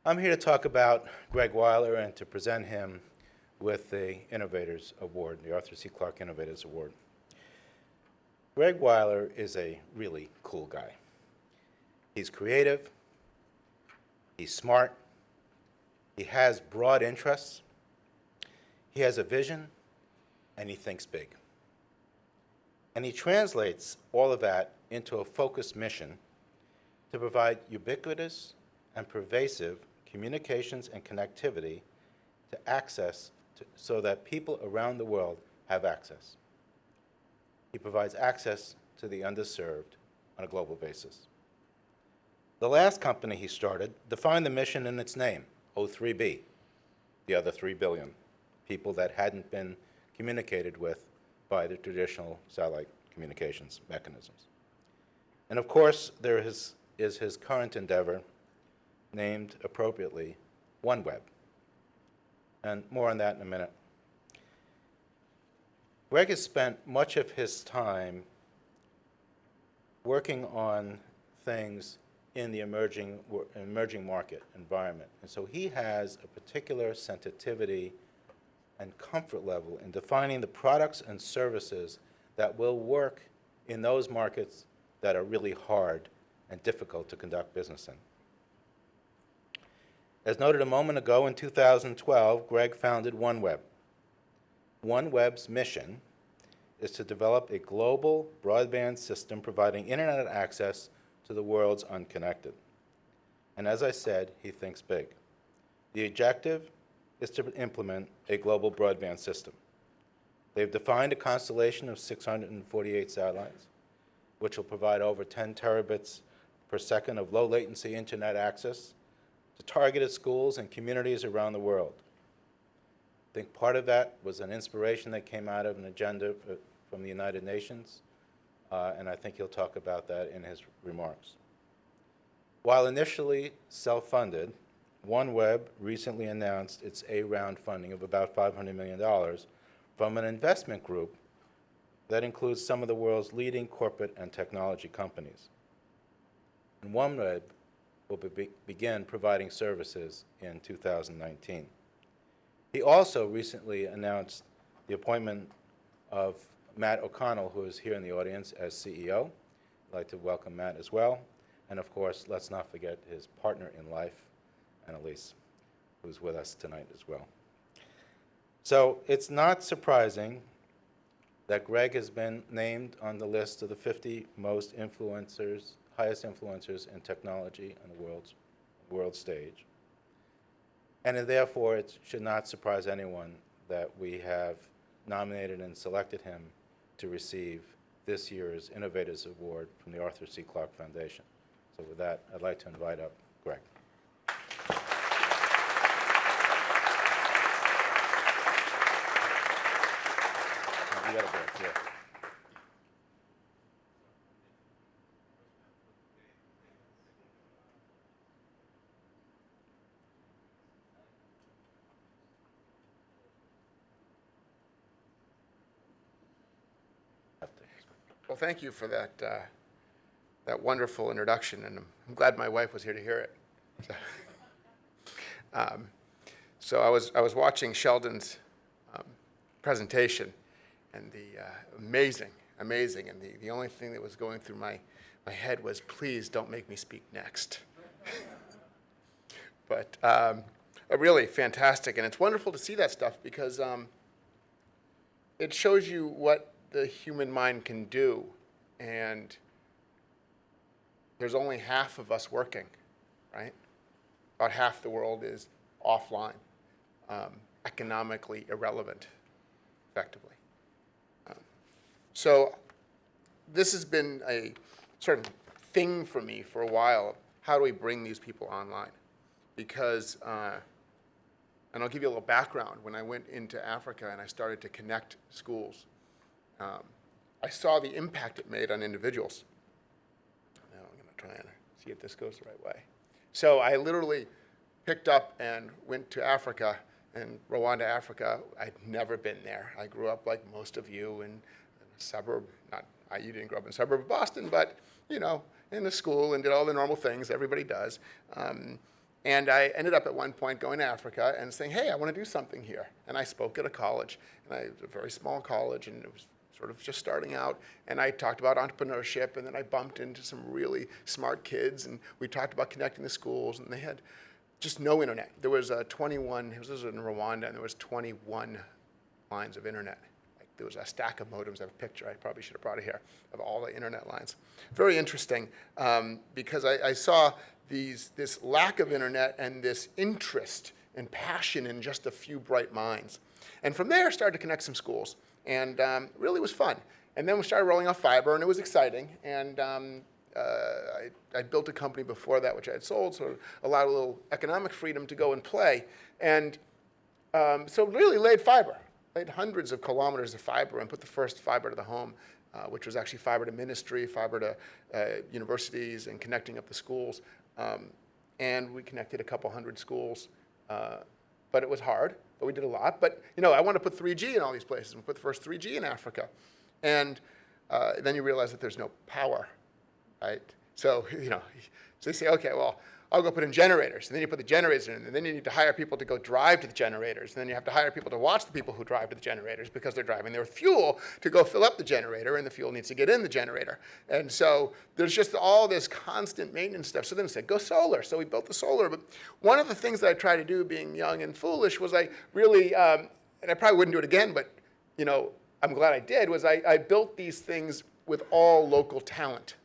I'm here to talk about Greg Wyler and to present him with the Innovators Award, the Arthur C. Clarke Innovators Award. Greg Wyler is a really cool guy. He's creative, he's smart, he has broad interests, he has a vision, and he thinks big. And he translates all of that into a focused mission to provide ubiquitous and pervasive communications and connectivity to access so that people around the world have access. He provides access to the underserved on a global basis. The last company he started defined the mission in its name, O3B, the other 3 billion people that hadn't been communicated with by the traditional satellite communications mechanisms. And of course, there is his current endeavor, named appropriately OneWeb. And more on that in a minute. Greg has spent much of his time working on things in the emerging market environment. And so he has a particular sensitivity and comfort level in defining the products and services that will work in those markets that are really hard and difficult to conduct business in. As noted a moment ago, in 2012, Greg founded OneWeb. OneWeb's mission is to develop a global broadband system providing internet access to the world's unconnected. And as I said, he thinks big. The objective is to implement a global broadband system. They've defined a constellation of 648 satellites, which will provide over 10 terabits per second of low latency internet access to targeted schools and communities around the world. I think part of that was an inspiration that came out of an agenda from the United Nations, and I think he'll talk about that in his remarks. While initially self-funded, OneWeb recently announced its A-round funding of about $500 million from an investment group that includes some of the world's leading corporate and technology companies. And OneWeb will begin providing services in 2019. He also recently announced the appointment of Matt O'Connell, who is here in the audience, as CEO. I'd like to welcome Matt as well. And of course, let's not forget his partner in life, Annalise, who's with us tonight as well. So it's not surprising that Greg has been named on the list of the 50 most influencers, highest influencers in technology on the world stage. And therefore, it should not surprise anyone that we have nominated and selected him to receive this year's Innovators Award from the Arthur C. Clarke Foundation. So with that, I'd like to invite up Greg. You got a break, yeah. Well, thank you for that wonderful introduction, and I'm glad my wife was here to hear it. So I was watching Sheldon's presentation, and the amazing, and the only thing that was going through my head was, please don't make me speak next. But really fantastic, and it's wonderful to see that stuff because it shows you what the human mind can do, and there's only half of us working, right? About half the world is offline, economically irrelevant, effectively. So this has been a sort of thing for me for a while. How do we bring these people online? Because, and I'll give you a little background. When I went into Africa and I started to connect schools, I saw the impact it made on individuals. Now I'm going to try and see if this goes the right way. So I literally picked up and went to Africa, and Rwanda, Africa. I'd never been there. I grew up like most of you in a suburb, you didn't grow up in a suburb of Boston, but, you know, in a school and did all the normal things everybody does. And I ended up at one point going to Africa and saying, hey, I want to do something here. And I spoke at a college, and it was a very small college, and it was sort of just starting out. And I talked about entrepreneurship, and then I bumped into some really smart kids, and we talked about connecting the schools, and they had just no internet. There was 21, this was in Rwanda, and there was 21 lines of internet. Like, there was a stack of modems. I have a picture, I probably should have brought it here, of all the internet lines. Very interesting, because I saw this lack of internet and this interest and passion in just a few bright minds. And from there, started to connect some schools, and really was fun. And then we started rolling out fiber, and it was exciting. And I built a company before that, which I had sold, so it allowed a little economic freedom to go and play. And so really laid fiber, laid hundreds of kilometers of fiber, and put the first fiber to the home, which was actually fiber to ministry, fiber to universities, and connecting up the schools. And we connected a couple hundred schools, but it was hard, but we did a lot. But, I want to put 3G in all these places. We put the first 3G in Africa. And then you realize that there's no power, right? So, so you say, okay, well, I'll go put in generators. And then you put the generators in, and then you need to hire people to go drive to the generators. And then you have to hire people to watch the people who drive to the generators because they're driving their fuel to go fill up the generator, and the fuel needs to get in the generator. And so there's just all this constant maintenance stuff. So then I said, go solar. So we built the solar. But one of the things that I tried to do, being young and foolish, was I really, and I probably wouldn't do it again, but, I'm glad I did, was I built these things with all local talent.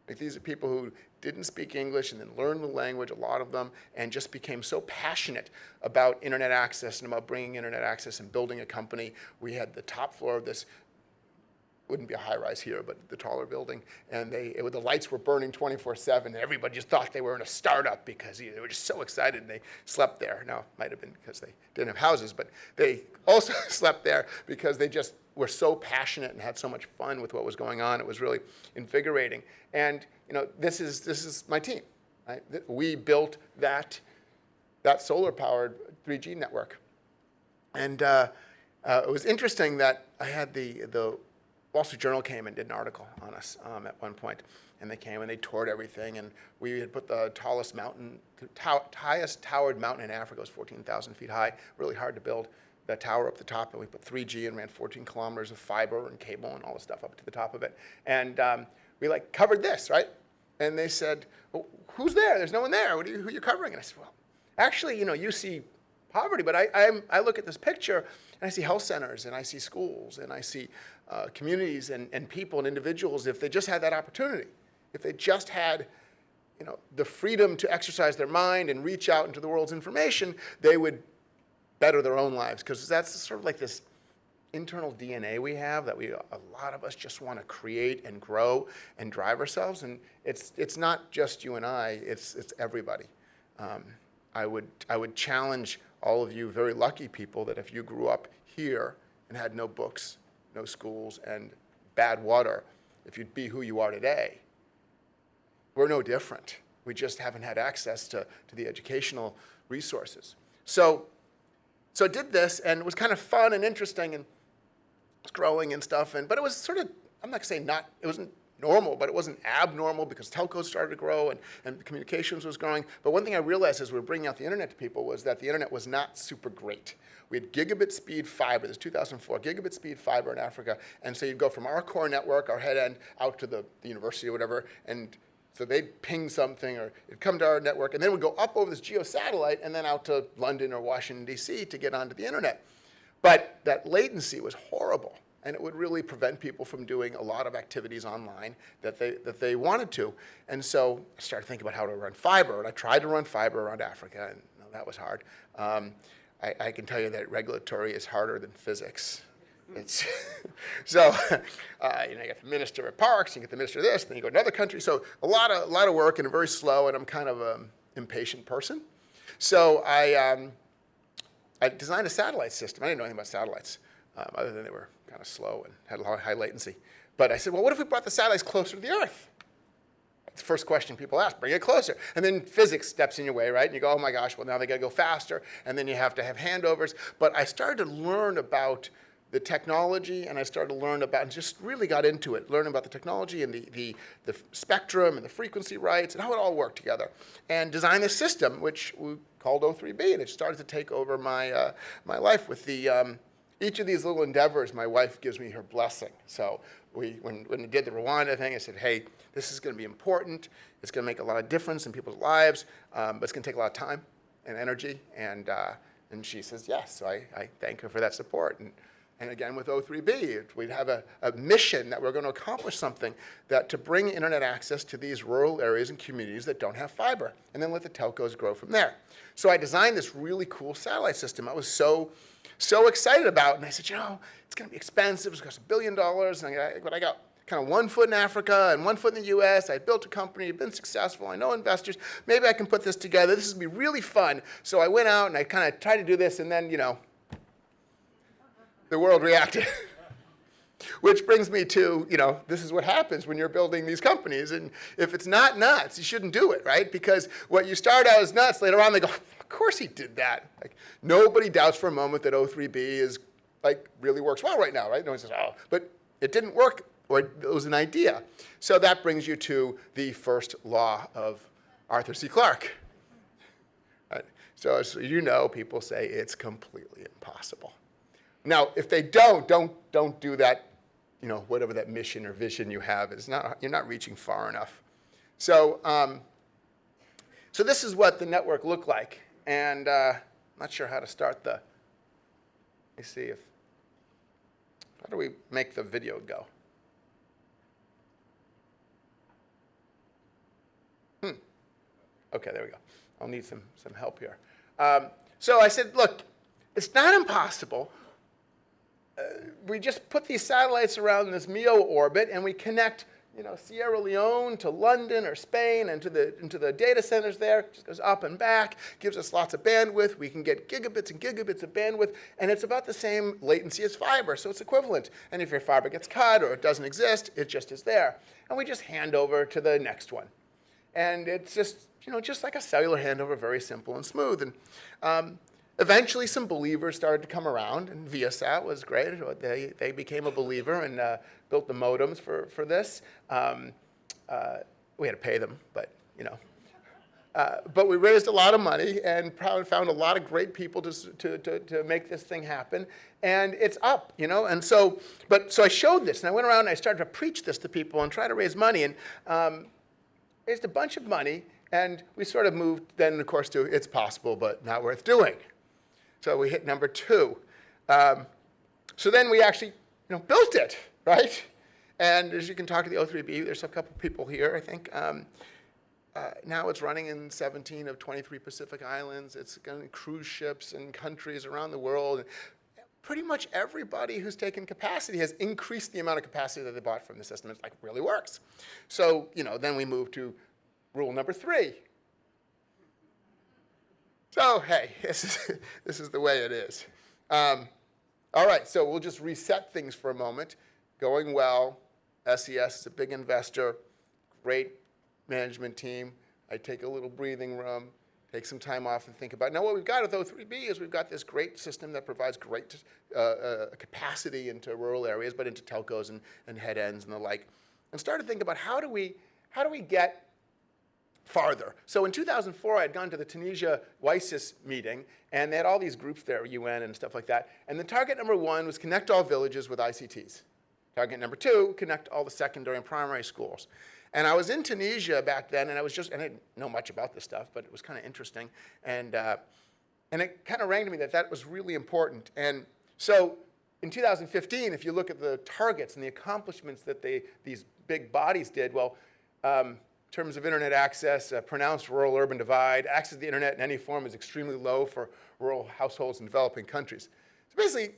Like, these are people who didn't speak English and then learned the language, a lot of them, and just became so passionate about internet access and about bringing internet access and building a company. We had the top floor of this, wouldn't be a high-rise here, but the taller building, and the lights were burning 24/7, and everybody just thought they were in a startup because they were just so excited, and they slept there. Now, it might have been because they didn't have houses, but they also slept there because they just were so passionate and had so much fun with what was going on. It was really invigorating. And this is my team, right? We built that solar-powered 3G network. And it was interesting that I had the Wall Street Journal came and did an article on us at one point, and they came and they toured everything, and we had put the highest towered mountain in Africa. It was 14,000 feet high, really hard to build. That tower up the top, and we put 3G and ran 14 kilometers of fiber and cable and all the stuff up to the top of it. And we covered this, right? And they said, well, who's there? There's no one there. Who are you covering? And I said, well, actually, you see poverty, but I look at this picture and I see health centers and I see schools and I see communities and people and individuals. If they just had that opportunity, if they just had the freedom to exercise their mind and reach out into the world's information, they would better their own lives, because that's sort of like this internal DNA we have that a lot of us just want to create and grow and drive ourselves, and it's not just you and I, it's everybody. I would challenge all of you very lucky people that if you grew up here and had no books, no schools, and bad water, if you'd be who you are today. We're no different. We just haven't had access to the educational resources. So I did this, and it was kind of fun and interesting, and it was growing and stuff. But it was sort of, I'm not going to say it wasn't normal, but it wasn't abnormal because telcos started to grow and communications was growing. But one thing I realized as we were bringing out the internet to people was that the internet was not super great. We had gigabit speed fiber. This is 2004, gigabit speed fiber in Africa. And so you'd go from our core network, our head end, out to the university or whatever, and so they'd ping something, or it'd come to our network, and then we'd go up over this geosatellite and then out to London or Washington, D.C. to get onto the internet. But that latency was horrible, and it would really prevent people from doing a lot of activities online that they wanted to. And so I started thinking about how to run fiber, and I tried to run fiber around Africa, and that was hard. I can tell you that regulatory is harder than physics. It's so you get the minister of parks, you get the minister of this, then you go to another country. So a lot of work, and very slow, and I'm kind of an impatient person. So I designed a satellite system. I didn't know anything about satellites, other than they were kind of slow and had a lot of high latency. But I said, well, what if we brought the satellites closer to the Earth? That's the first question people ask, bring it closer. And then physics steps in your way, right? And you go, oh my gosh, well now they got to go faster, and then you have to have handovers. But I started to learn about the technology, and I started to learn about, and just really got into it, learning about the technology and the spectrum and the frequency rights and how it all worked together, and designed this system, which we called O3B, and it started to take over my, my life with the, each of these little endeavors, my wife gives me her blessing. So when we did the Rwanda thing, I said, hey, this is going to be important. It's going to make a lot of difference in people's lives, but it's going to take a lot of time and energy. And she says yes. So I thank her for that support. And again, with O3B, we'd have a mission that we're going to accomplish something that to bring internet access to these rural areas and communities that don't have fiber, and then let the telcos grow from there. So I designed this really cool satellite system. I was so excited about it. And I said, it's going to be expensive. It's going to cost $1 billion. But I got kind of 1 foot in Africa and 1 foot in the US. I built a company, been successful. I know investors. Maybe I can put this together. This is going to be really fun. So I went out and I kind of tried to do this, and then, the world reacted. Which brings me to, this is what happens when you're building these companies. And if it's not nuts, you shouldn't do it, right? Because what you start out as nuts, later on they go, of course he did that. Like, nobody doubts for a moment that O3B is, really works well right now, right? No one says, but it didn't work, or it was an idea. So that brings you to the first law of Arthur C. Clarke. Right? So as you know, people say it's completely impossible. Now, if they don't do that, whatever that mission or vision you have is not, you're not reaching far enough. So, so this is what the network looked like, and I'm not sure how to start let me see how do we make the video go? Okay, there we go. I'll need some help here. So I said, look, it's not impossible. We just put these satellites around this MEO orbit, and we connect, Sierra Leone to London or Spain and into the data centers there. It just goes up and back, gives us lots of bandwidth. We can get gigabits and gigabits of bandwidth, and it's about the same latency as fiber, so it's equivalent. And if your fiber gets cut or it doesn't exist, it just is there. And we just hand over to the next one. And it's just, just like a cellular handover, very simple and smooth. And eventually, some believers started to come around, and Viasat was great. They became a believer and built the modems for this. We had to pay them, but but we raised a lot of money and found a lot of great people to make this thing happen, and it's up, And so I showed this, and I went around and I started to preach this to people and try to raise money, and raised a bunch of money, and we sort of moved then, of course, to it's possible but not worth doing. So we hit number 2. So then we actually, built it, right? And as you can talk to the O3B, there's a couple people here, I think. Now it's running in 17 of 23 Pacific islands. It's going to cruise ships and countries around the world. Pretty much everybody who's taken capacity has increased the amount of capacity that they bought from the system. It's really works. So, then we move to rule number 3. So, hey, this is the way it is. All right, so we'll just reset things for a moment. Going well. SES is a big investor, great management team. I take a little breathing room, take some time off and think about it. Now, what we've got with O3B is we've got this great system that provides great capacity into rural areas, but into telcos and head ends and the like. And start to think about how do we get farther. So in 2004, I had gone to the Tunisia WISIS meeting, and they had all these groups there, UN and stuff like that. And the target number 1 was connect all villages with ICTs. Target number 2, connect all the secondary and primary schools. And I was in Tunisia back then, and I didn't know much about this stuff, but it was kind of interesting. And it kind of rang to me that was really important. And so in 2015, if you look at the targets and the accomplishments that these big bodies did, in terms of internet access, pronounced rural-urban divide, access to the internet in any form is extremely low for rural households in developing countries. So basically,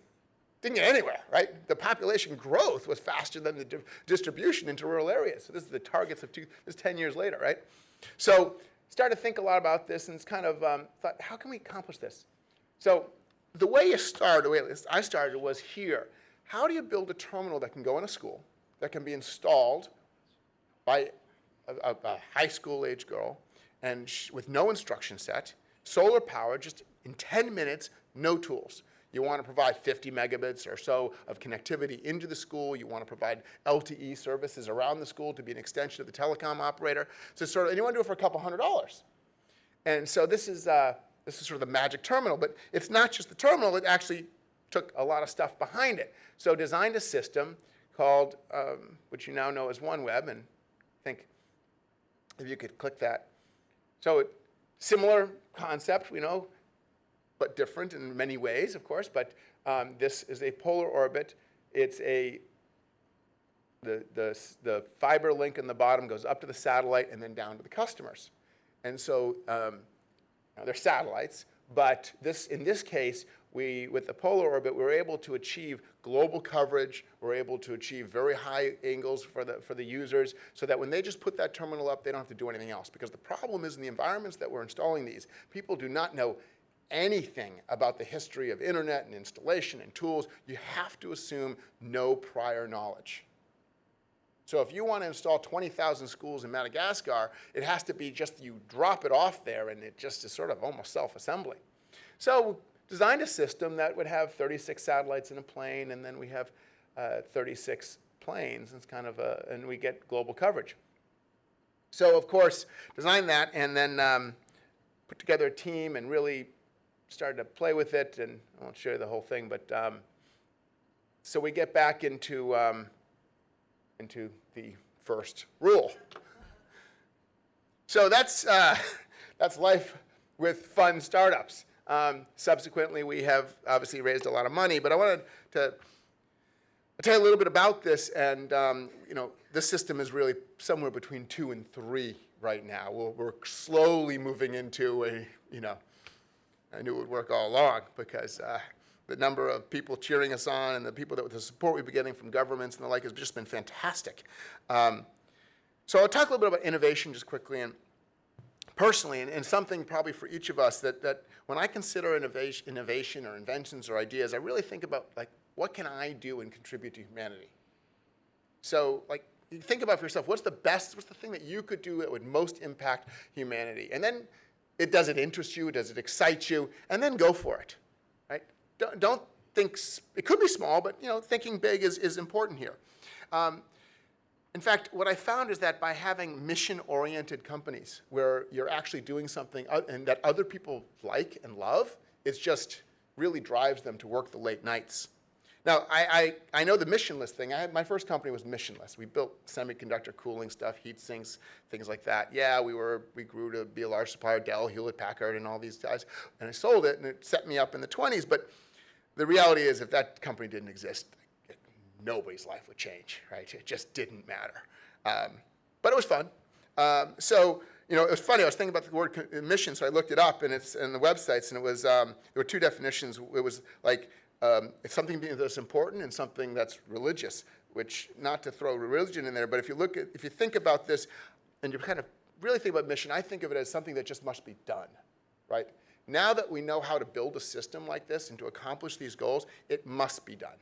didn't get anywhere, right? The population growth was faster than the distribution into rural areas. So this is the targets of this is 10 years later, right? So started to think a lot about this, and it's kind of thought, how can we accomplish this? So the way I started was here. How do you build a terminal that can go in a school, that can be installed by a high school age girl, and with no instruction set, solar power, just in 10 minutes, no tools. You want to provide 50 megabits or so of connectivity into the school. You want to provide LTE services around the school to be an extension of the telecom operator. So and you want to do it for a couple $100. And so this is sort of the magic terminal, but it's not just the terminal, it actually took a lot of stuff behind it. So designed a system called, which you now know as OneWeb, and I think if you could click that. So similar concept, but different in many ways, of course, but this is a polar orbit. It's the fiber link in the bottom goes up to the satellite and then down to the customers. And so they're satellites, but in this case, with the polar orbit, we're able to achieve global coverage. We're able to achieve very high angles for the users so that when they just put that terminal up, they don't have to do anything else. Because the problem is in the environments that we're installing these, people do not know anything about the history of internet and installation and tools. You have to assume no prior knowledge. So if you want to install 20,000 schools in Madagascar, it has to be just you drop it off there, and it just is sort of almost self-assembly. So designed a system that would have 36 satellites in a plane, and then we have 36 planes. It's kind of and we get global coverage. So of course, designed that, and then put together a team and really started to play with it. And I won't show you the whole thing, but so we get back into the first rule. So that's life with fun startups. Subsequently, we have obviously raised a lot of money, but I wanted to tell you a little bit about this. And this system is really somewhere between 2 and 3 right now. We're slowly moving into I knew it would work all along because the number of people cheering us on and the support we've been getting from governments and the like has just been fantastic. So I'll talk a little bit about innovation just quickly and personally, and something probably for each of us that when I consider innovation or inventions or ideas, I really think about what can I do and contribute to humanity? So you think about for yourself, what's the thing that you could do that would most impact humanity? And then does it interest you? Does it excite you? And then go for it. Right? Don't think, it could be small, but thinking big is important here. In fact, what I found is that by having mission-oriented companies where you're actually doing something and that other people like and love, it just really drives them to work the late nights. Now, I know the missionless thing. My first company was missionless. We built semiconductor cooling stuff, heat sinks, things like that. Yeah, we grew to be a large supplier, Dell, Hewlett-Packard, and all these guys. And I sold it, and it set me up in the 20s. But the reality is, if that company didn't exist, nobody's life would change, right? It just didn't matter. But it was fun. So it was funny. I was thinking about the word mission, so I looked it up, and it's in the websites, and it was there were 2 definitions. It was it's something that's important and something that's religious. Which, not to throw religion in there, but if you think about this, and you kind of really think about mission, I think of it as something that just must be done, right? Now that we know how to build a system like this and to accomplish these goals, it must be done.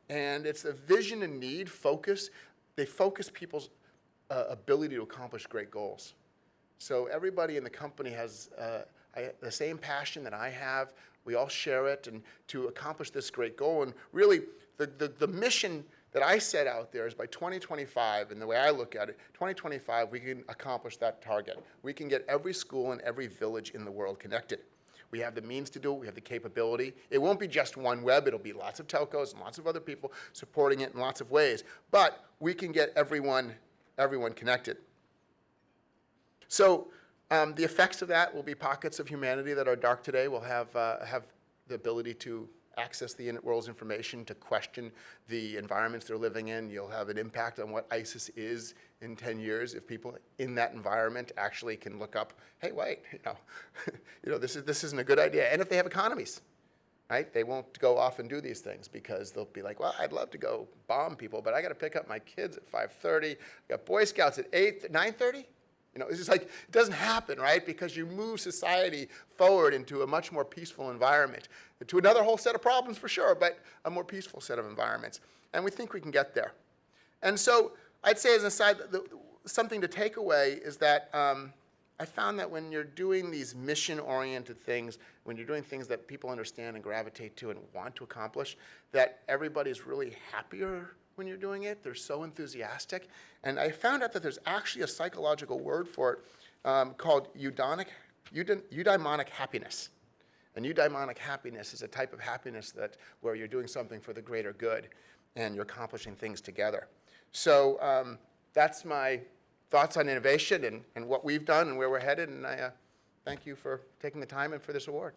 And it's the vision and need focus. They focus people's ability to accomplish great goals. So everybody in the company has the same passion that I have. We all share it, and to accomplish this great goal. And really, the mission that I set out there is by 2025, and the way I look at it, 2025, we can accomplish that target. We can get every school and every village in the world connected. We have the means to do it. We have the capability. It won't be just OneWeb. It'll be lots of telcos and lots of other people supporting it in lots of ways. But we can get everyone connected. So the effects of that will be pockets of humanity that are dark today. Will have the ability to access the world's information, to question the environments they're living in. You'll have an impact on what ISIS is in 10 years if people in that environment actually can look up, hey, wait, this isn't a good idea. And if they have economies, right? They won't go off and do these things because they'll be like, well, I'd love to go bomb people, but I got to pick up my kids at 5:30. I got Boy Scouts at 9:30. It's just it doesn't happen, right? Because you move society forward into a much more peaceful environment, to another whole set of problems for sure, but a more peaceful set of environments. And we think we can get there. And so I'd say as an aside, something to take away is that I I found that when you're doing these mission-oriented things, when you're doing things that people understand and gravitate to and want to accomplish, that everybody's really happier when you're doing it. They're so enthusiastic. And I found out that there's actually a psychological word for it called eudaimonic happiness. And eudaimonic happiness is a type of happiness where you're doing something for the greater good and you're accomplishing things together. So that's my thoughts on innovation and what we've done and where we're headed. And I thank you for taking the time and for this award.